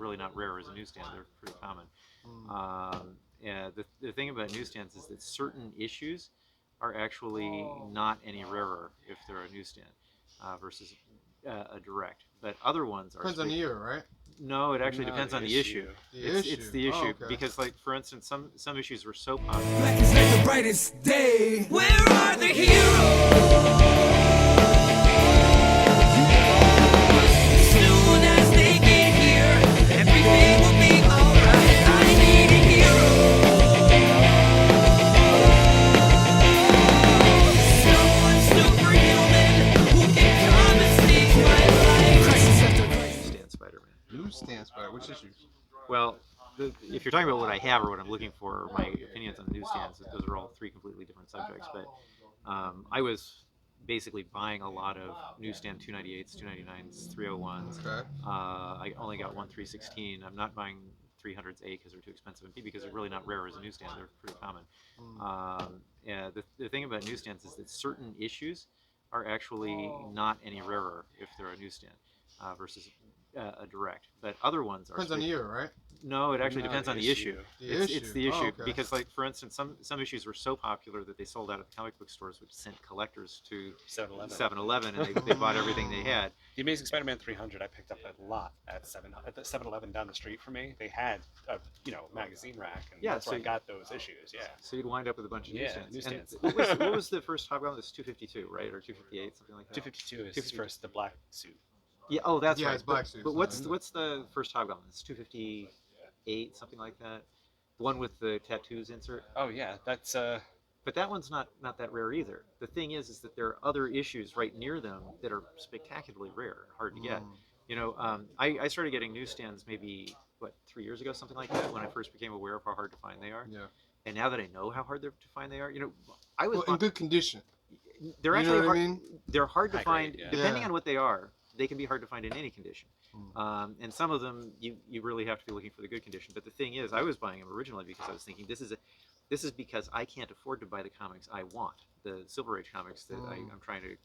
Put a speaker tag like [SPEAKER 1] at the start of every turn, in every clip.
[SPEAKER 1] really not rare as a newsstand. They're pretty common. And the thing about newsstands is that certain issues are actually not any rarer if they're a newsstand versus a direct. But other ones are.
[SPEAKER 2] Depends on the year, right?
[SPEAKER 1] No, it actually depends on the issue. It's the issue.
[SPEAKER 2] Okay.
[SPEAKER 1] Because, like, for instance, some issues were so popular.
[SPEAKER 3] Black is like the brightest day. Where are the heroes? As soon as they get here, everything will be alright. I need a hero. Someone superhuman who can come and save my life. Crisis after crisis.
[SPEAKER 1] Newsstand Spider-Man.
[SPEAKER 2] Newsstand Spider. Which issues?
[SPEAKER 1] Well, if you're talking about what I have or what I'm looking for, or my opinions on the newsstands, those are all three completely different subjects. But I was basically buying a lot of newsstand 298s, 299s, 301s.
[SPEAKER 2] Okay.
[SPEAKER 1] I only got one 316. I'm not buying 300s A because they're too expensive, and B because they're really not rare as a newsstand. They're pretty common. Yeah, the thing about newsstands is that certain issues are actually not any rarer if they're a newsstand versus a direct. But other ones are.
[SPEAKER 2] Depends on the year, right?
[SPEAKER 1] No, it actually depends on the issue. It's the issue.
[SPEAKER 2] Okay.
[SPEAKER 1] Because, like, for instance, some issues were so popular that they sold out at the comic book stores, which sent collectors to 7-Eleven, and they bought everything they had.
[SPEAKER 4] The Amazing Spider-Man 300 I picked up a lot at the 7-Eleven down the street from me. They had a magazine rack, and that's where I got those issues. Yeah.
[SPEAKER 1] So you'd wind up with a bunch of newsstands.
[SPEAKER 4] And
[SPEAKER 1] what was the first Hobgoblin? This 252, right, or 258, something like that.
[SPEAKER 4] 252 is first the black suit.
[SPEAKER 1] Yeah. Oh, that's right.
[SPEAKER 2] It's black suits.
[SPEAKER 1] But what's the first Hobgoblin? It's 258, something like that. The one with the tattoos insert.
[SPEAKER 4] Oh yeah, that's
[SPEAKER 1] But that one's not that rare either. The thing is that there are other issues right near them that are spectacularly rare, hard to get. I started getting newsstands maybe 3 years ago, something like that, when I first became aware of how hard to find they are.
[SPEAKER 2] Yeah.
[SPEAKER 1] And now that I know how hard to find they are, I was
[SPEAKER 2] in good condition.
[SPEAKER 1] they're actually
[SPEAKER 2] what
[SPEAKER 1] hard.
[SPEAKER 2] I mean?
[SPEAKER 1] They're hard to
[SPEAKER 4] High
[SPEAKER 1] find,
[SPEAKER 4] grade,
[SPEAKER 1] depending on what they are. They can be hard to find in any condition. And some of them you really have to be looking for the good condition. But the thing is, I was buying them originally because I was thinking this is because I can't afford to buy the comics I want, the Silver Age comics that I'm trying to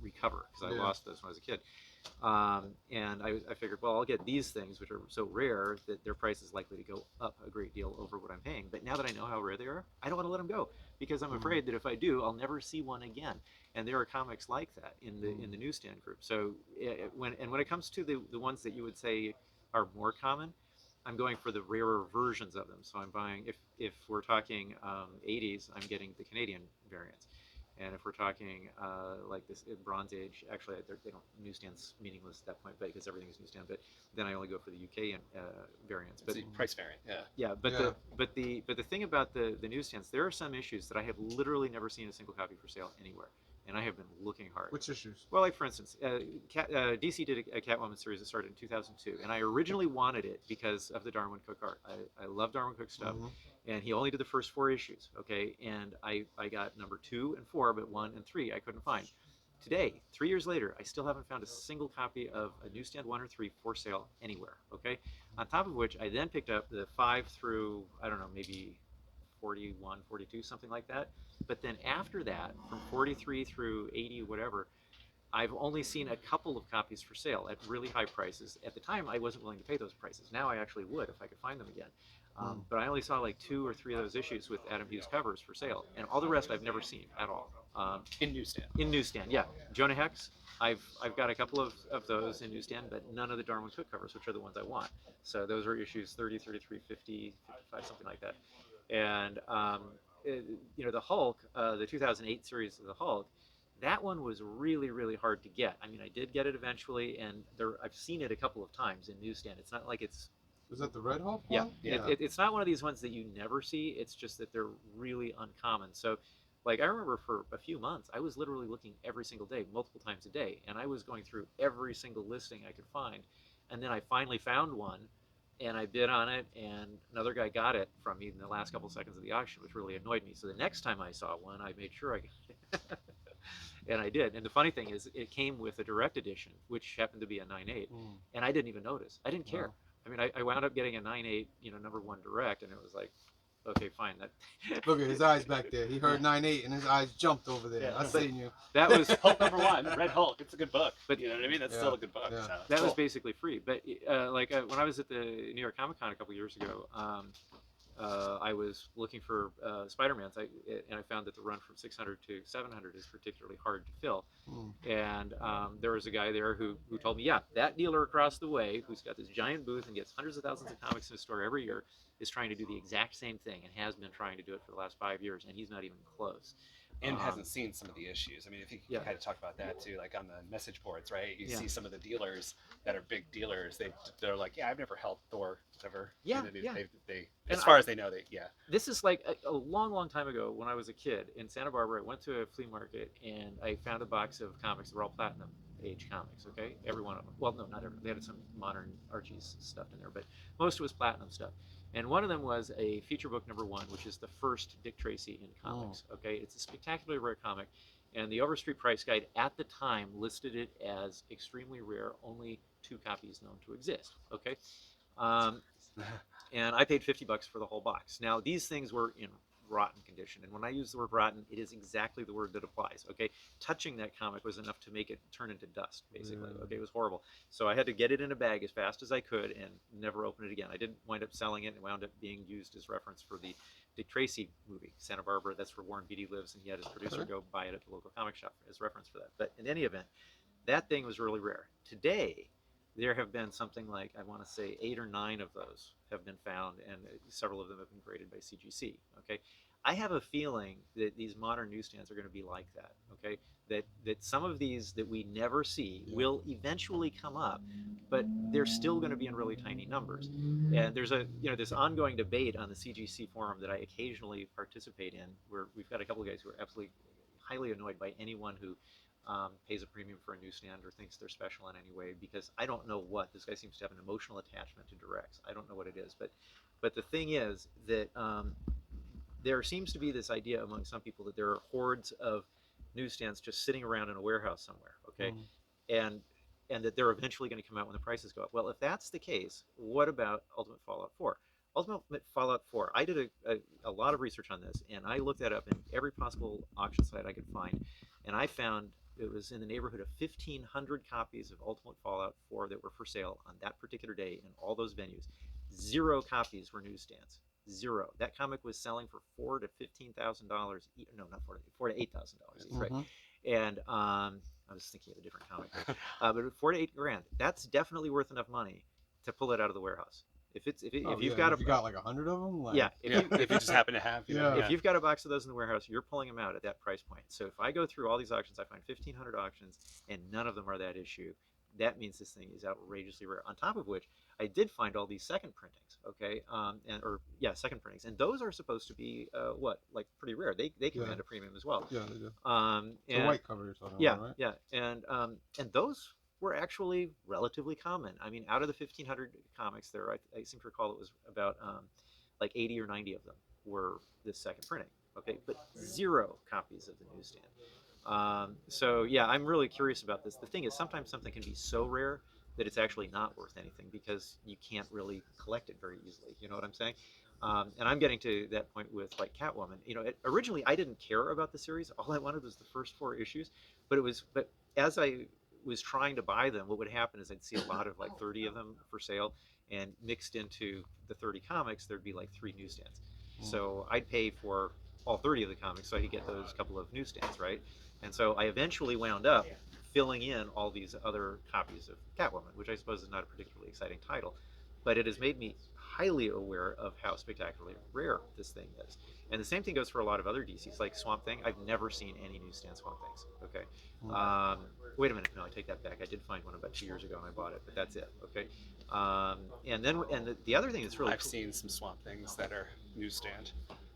[SPEAKER 1] recover because I lost those when I was a kid. And I figured, well, I'll get these things which are so rare that their price is likely to go up a great deal over what I'm paying. But now that I know how rare they are, I don't want to let them go because I'm afraid that if I do, I'll never see one again. And there are comics like that in the newsstand group. So when it comes to the ones that you would say are more common, I'm going for the rarer versions of them. So I'm buying, if we're talking 80s, I'm getting the Canadian variants. And if we're talking like this Bronze Age, actually they don't, newsstand's meaningless at that point, but because everything is newsstand. But then I only go for the UK variants. But
[SPEAKER 4] it's a price variant. Yeah.
[SPEAKER 1] Yeah, but the thing about the newsstands, there are some issues that I have literally never seen a single copy for sale anywhere, and I have been looking hard.
[SPEAKER 2] Which issues?
[SPEAKER 1] Well, like for instance, DC did a Catwoman series that started in 2002, and I originally wanted it because of the Darwin Cook art. I love Darwin Cook stuff, and he only did the first 4 issues, okay? And I got number 2 and 4, but 1 and 3 I couldn't find. Today, 3 years later, I still haven't found a single copy of a newsstand 1 or 3 for sale anywhere, okay? On top of which, I then picked up the 5 through, I don't know, maybe 41, 42, something like that. But then after that, from 43 through 80, whatever, I've only seen a couple of copies for sale at really high prices. At the time, I wasn't willing to pay those prices. Now I actually would if I could find them again. But I only saw like 2 or 3 of those issues with Adam Hughes covers for sale, and all the rest I've never seen at all.
[SPEAKER 4] In newsstand.
[SPEAKER 1] In newsstand, yeah. Jonah Hex, I've got a couple of those in newsstand, but none of the Darwin Cook covers, which are the ones I want. So those are issues 30, 33, 50, 55, something like that. And the Hulk, the 2008 series of the Hulk, that one was really, really hard to get. I mean, I did get it eventually, and I've seen it a couple of times in newsstand. It's not like it's...
[SPEAKER 2] Was that the Red Hulk
[SPEAKER 1] Yeah,
[SPEAKER 2] one?
[SPEAKER 1] it's not one of these ones that you never see. It's just that they're really uncommon. So, like, I remember for a few months, I was literally looking every single day, multiple times a day, and I was going through every single listing I could find. And then I finally found one, and I bid on it, and another guy got it from me in the last couple seconds of the auction, which really annoyed me. So the next time I saw one, I made sure I got it. And I did. And the funny thing is, it came with a direct edition, which happened to be a 9.8, and I didn't even notice. I didn't care. I mean, I wound up getting a 9.8, number 1 direct, and it was like, okay, fine. That
[SPEAKER 2] Look at his eyes back there. He heard 9/8 and his eyes jumped over there.
[SPEAKER 4] Yeah,
[SPEAKER 2] I
[SPEAKER 4] but-
[SPEAKER 2] seen you.
[SPEAKER 1] that was
[SPEAKER 4] Hulk #1, Red Hulk. It's a good book.
[SPEAKER 1] But-
[SPEAKER 4] You know what I mean? That's
[SPEAKER 2] Yeah,
[SPEAKER 4] still a good book.
[SPEAKER 2] yeah.
[SPEAKER 4] So,
[SPEAKER 1] that was
[SPEAKER 4] cool.
[SPEAKER 1] basically free. But when I was at the New York Comic Con a couple years ago, I was looking for Spider-Mans, and I found that the run from 600 to 700 is particularly hard to fill. And there was a guy there who told me, yeah, that dealer across the way, who's got this giant booth and gets hundreds of thousands of comics in his store every year, is trying to do the exact same thing and has been trying to do it for the last 5 years, and he's not even close.
[SPEAKER 4] And hasn't seen some of the issues. I mean, if you
[SPEAKER 1] Yeah.
[SPEAKER 4] kind of talk about that too, like on the message boards, right? You
[SPEAKER 1] Yeah.
[SPEAKER 4] see some of the dealers that are big dealers. They're like, yeah, I've never held Thor ever.
[SPEAKER 1] Yeah,
[SPEAKER 4] And
[SPEAKER 1] yeah.
[SPEAKER 4] They
[SPEAKER 1] And
[SPEAKER 4] as far as they know, yeah.
[SPEAKER 1] This is like a long, long time ago when I was a kid in Santa Barbara. I went to a flea market and I found a box of comics that were all platinum age comics. Okay, every one of them. Well, no, not every. They had some modern Archie's stuff in there, but most was platinum stuff. And one of them was a feature book #1, which is the first Dick Tracy in comics. Okay, it's a spectacularly rare comic, and the Overstreet Price Guide at the time listed it as extremely rare, only 2 copies known to exist. Okay. And I paid $50 for the whole box. Now, these things were in rotten condition, and when I use the word rotten, it is exactly the word that applies. Okay, touching that comic was enough to make it turn into dust, basically.
[SPEAKER 2] Yeah.
[SPEAKER 1] Okay, it was horrible. So I had to get it in a bag as fast as I could and never open it again. I didn't wind up selling it, and wound up being used as reference for the Dick Tracy movie, Santa Barbara. That's where Warren Beatty lives, and he had his producer
[SPEAKER 2] Okay.
[SPEAKER 1] go buy it at the local comic shop as reference for that. But in any event, that thing was really rare. Today, there have been something like, I want to say 8 or 9 of those have been found, and several of them have been graded by CGC. Okay, I have a feeling that these modern newsstands are going to be like that. Okay, that some of these that we never see will eventually come up, but they're still going to be in really tiny numbers. And there's this ongoing debate on the CGC forum that I occasionally participate in, where we've got a couple of guys who are absolutely highly annoyed by anyone who pays a premium for a newsstand or thinks they're special in any way, because I don't know what this guy seems to have an emotional attachment to directs. I don't know what it is, but the thing is that there seems to be this idea among some people that there are hordes of newsstands just sitting around in a warehouse somewhere. Okay, and that they're eventually going to come out when the prices go up. Well, if that's the case, what about Ultimate Fallout 4? Ultimate Fallout 4, I did a lot of research on this, and I looked that up in every possible auction site I could find, and I found it was in the neighborhood of 1,500 copies of Ultimate Fallout 4 that were for sale on that particular day in all those venues. 0 copies were newsstands. 0. That comic was selling for $4,000 to $15,000. No, not $4,000 to $8,000. Right. And I was thinking of a different comic, but 4 to 8 grand. That's definitely worth enough money to pull it out of the warehouse. If you've got
[SPEAKER 2] like 100 of them, like,
[SPEAKER 1] yeah,
[SPEAKER 4] If you just happen to have, you know,
[SPEAKER 1] if you've got a box of those in the warehouse, you're pulling them out at that price point. So if I go through all these auctions, I find 1,500 auctions, and none of them are that issue. That means this thing is outrageously rare. On top of which, I did find all these second printings, okay, second printings, and those are supposed to be like pretty rare. They command a premium as well.
[SPEAKER 2] Yeah, they do.
[SPEAKER 1] And,
[SPEAKER 2] The white cover you're talking
[SPEAKER 1] yeah,
[SPEAKER 2] about, right?
[SPEAKER 1] yeah, and those were actually relatively common. I mean, out of the 1,500 comics there, I seem to recall it was about like 80 or 90 of them were this second printing. Okay, but 0 copies of the newsstand. So yeah, I'm really curious about this. The thing is, sometimes something can be so rare that it's actually not worth anything because you can't really collect it very easily. You know what I'm saying? And I'm getting to that point with like Catwoman. You know, originally I didn't care about the series. All I wanted was the first 4 issues. But as I was trying to buy them, what would happen is I'd see a lot of like 30 of them for sale, and mixed into the 30 comics, there'd be like 3 newsstands. So I'd pay for all 30 of the comics so I could get those couple of newsstands, right? And so I eventually wound up filling in all these other copies of Catwoman, which I suppose is not a particularly exciting title, but it has made me highly aware of how spectacularly rare this thing is. And the same thing goes for a lot of other DCs, like Swamp Thing. I've never seen any newsstand Swamp Things. Okay. Wait a minute. No, I take that back. I did find one about 2 years ago and I bought it, but that's it. Okay. And the other thing that's really
[SPEAKER 4] I've seen some Swamp Things that are newsstand.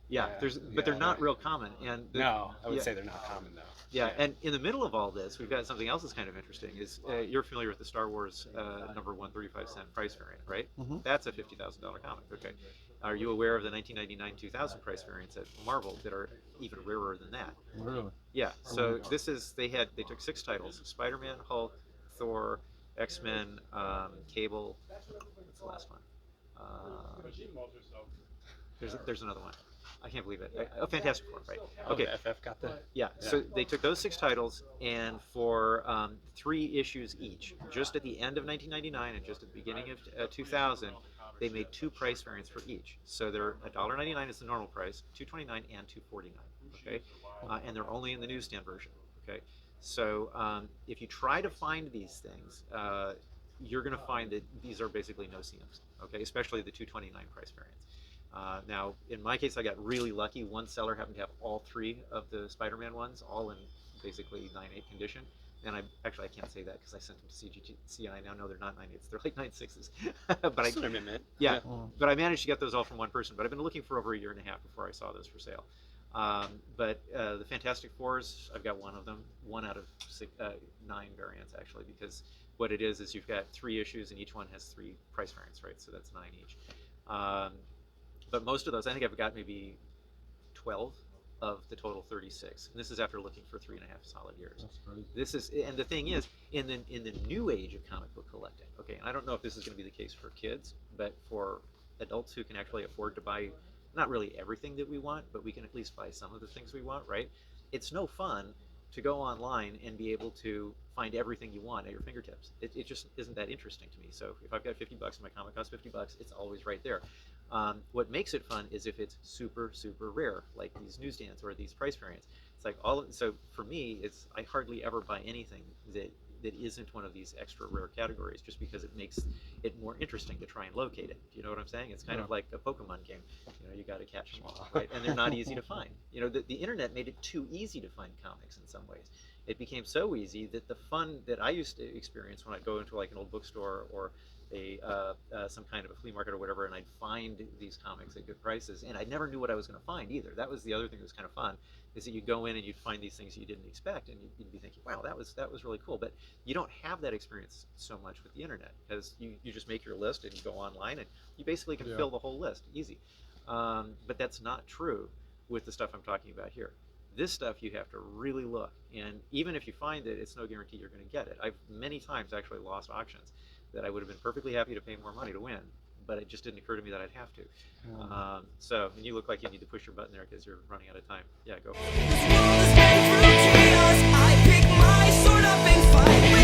[SPEAKER 1] Yeah, but they're not real common. And
[SPEAKER 4] No, I would say they're not common though.
[SPEAKER 1] Yeah, and in the middle of all this, we've got something else that's kind of interesting. Is you're familiar with the Star Wars #1 35-cent price variant, right? That's a $50,000 comic. Okay, are you aware of the 1999-2000 price variants at Marvel that are even rarer than that?
[SPEAKER 2] Really?
[SPEAKER 1] Yeah. So this is they took 6 titles: Spider-Man, Hulk, Thor, X-Men, Cable. What's the last one? There's another one. I can't believe it. Fantastic Four, right?
[SPEAKER 4] Oh,
[SPEAKER 1] Okay.
[SPEAKER 4] the FF got the.
[SPEAKER 1] Yeah. So they took those 6 titles, and for 3 issues each, just at the end of 1999 and just at the beginning of 2000, they made 2 price variants for each. So they're $1.99 is the normal price, $2.29 and $2.49. Okay, and they're only in the newsstand version. Okay, so if you try to find these things, you're going to find that these are basically no-see-ums. Okay, especially the $2.29 price variants. Now, in my case, I got really lucky. One seller happened to have all 3 of the Spider-Man ones, all in basically 9.8 condition. And I can't say that because I sent them to CGC, and I now know they're not 9.8s; they're like 9.6s. But
[SPEAKER 4] That's what I meant.
[SPEAKER 1] yeah, but I managed to get those all from one person. But I've been looking for over a year and a half before I saw those for sale. But the Fantastic Fours, I've got one of them, 1 out of 9 variants actually, because what it is you've got 3 issues and each one has 3 price variants, right? So that's 9 each. But most of those, I think I've got maybe 12 of the total 36. And this is after looking for 3.5 solid years.
[SPEAKER 2] That's crazy.
[SPEAKER 1] This is, and the thing is, in the new age of comic book collecting, okay, and I don't know if this is going to be the case for kids, but for adults who can actually afford to buy not really everything that we want, but we can at least buy some of the things we want, right? It's no fun to go online and be able to find everything you want at your fingertips. It just isn't that interesting to me. So if I've got $50 and my comic costs $50, it's always right there. What makes it fun is if it's super, super rare, like these newsstands or these price variants. It's like so for me, I hardly ever buy anything that isn't one of these extra rare categories, just because it makes it more interesting to try and locate it. Do you know what I'm saying? It's kind of like a Pokemon game. You got to catch them all, right? And they're not easy to find. The internet made it too easy to find comics in some ways. It became so easy that the fun that I used to experience when I'd go into like an old bookstore or some kind of a flea market or whatever, and I'd find these comics at good prices, and I never knew what I was going to find either. That was the other thing that was kind of fun, is that you'd go in and you'd find these things you didn't expect, and you'd be thinking, wow, that was really cool. But you don't have that experience so much with the internet, because you just make your list and you go online and you basically can fill the whole list easy. But that's not true with the stuff I'm talking about here. This stuff you have to really look, and even if you find it, it's no guarantee you're going to get it. I've many times actually lost auctions that I would have been perfectly happy to pay more money to win, but it just didn't occur to me that I'd have to. And you look like you need to push your button there because you're running out of time. Yeah, go.
[SPEAKER 3] This world has been through chaos. I pick my sword up and fight.